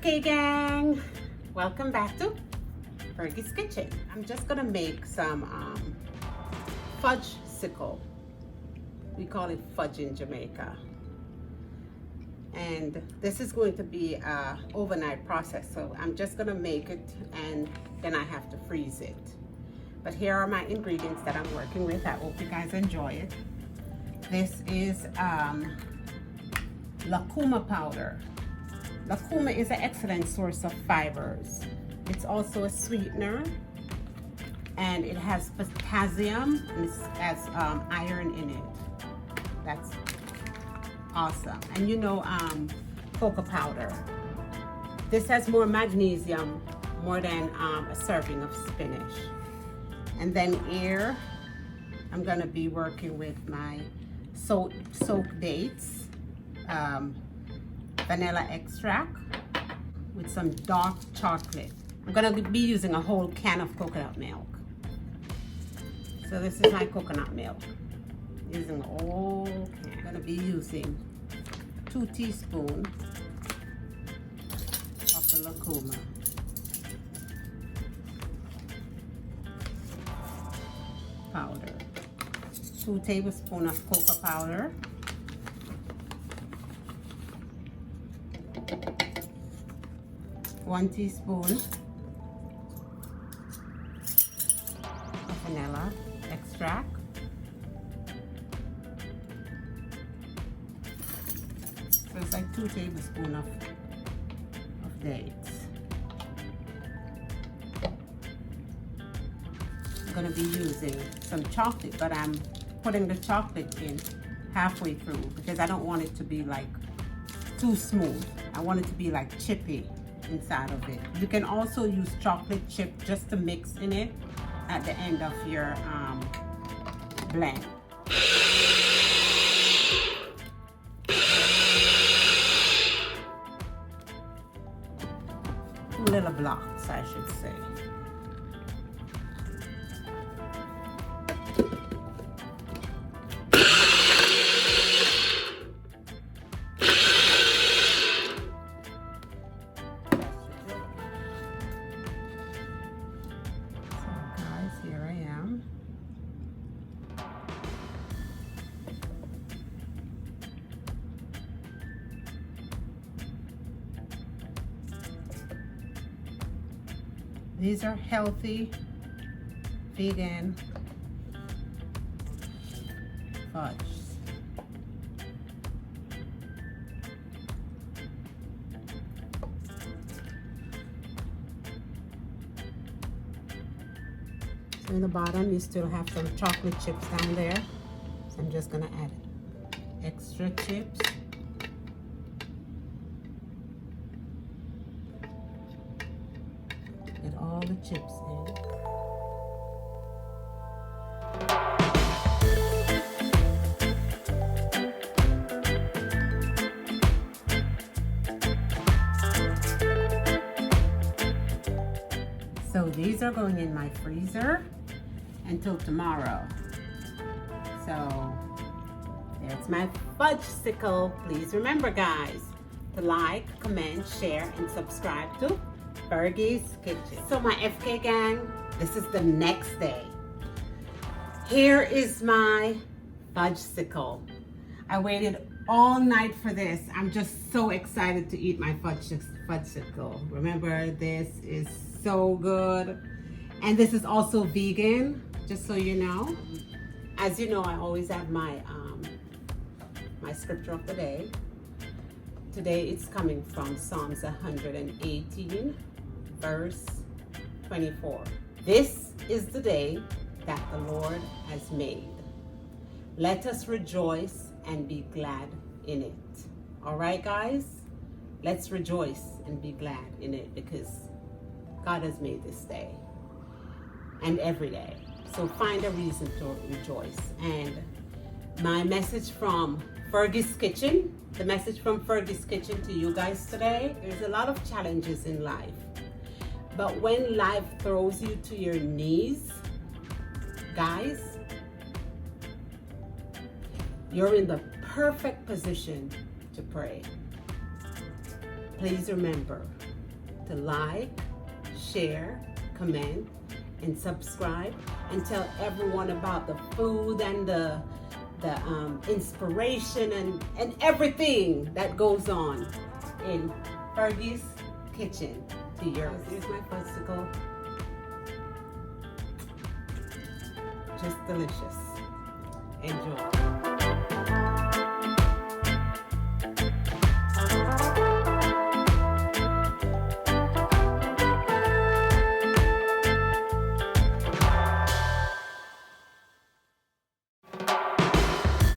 FK gang, welcome back to Fergie's Kitchen. I'm just gonna make some fudgesicle. We call it fudge in Jamaica. And this is going to be a overnight process, so I'm just gonna make it and then I have to freeze it. But here are my ingredients that I'm working with. I hope you guys enjoy it. This is lucuma powder. Lucuma is an excellent source of fibers. It's also a sweetener, and it has potassium and it has iron in it. That's awesome. And you know, cocoa powder. This has more magnesium, more than a serving of spinach. And then here, I'm gonna be working with my soaked dates, vanilla extract with some dark chocolate. I'm gonna be using a whole can of coconut milk. So this is my coconut milk. Using a whole can. I'm gonna be using 2 teaspoons of the lucuma. Powder. 2 tablespoons of cocoa powder. 1 teaspoon of vanilla extract. So it's like 2 tablespoons of dates. I'm going to be using some chocolate, but I'm putting the chocolate in halfway through because I don't want it to be like too smooth. I want it to be like chippy inside of it. You can also use chocolate chip just to mix in it at the end of your blend. Little blocks, I should say. These are healthy, vegan fudge. So in the bottom, you still have some chocolate chips down there. So I'm just gonna add extra chips. Get all the chips in. So these are going in my freezer until tomorrow. So there's my fudgesicle. Please remember, guys, to like, comment, share, and subscribe to Fergie's Kitchen. So my FK gang, this is the next day. Here is my fudgesicle. I waited all night for this. I'm just so excited to eat my fudgesicle. Remember, this is so good. And this is also vegan, just so you know. As you know, I always have my my scripture of the day. Today it's coming from Psalms 118, verse 24. This is the day that the Lord has made. Let us rejoice and be glad in it. All right, guys? Let's rejoice and be glad in it because God has made this day and every day. So find a reason to rejoice. And my message from Fergie's Kitchen, the message from Fergie's Kitchen to you guys today, there's a lot of challenges in life. But when life throws you to your knees, guys, you're in the perfect position to pray. Please remember, to like, share, comment, and subscribe, and tell everyone about the food and the inspiration and everything that goes on in Fergie's kitchen to yours. Here's my fudgesicle. Just delicious. Enjoy.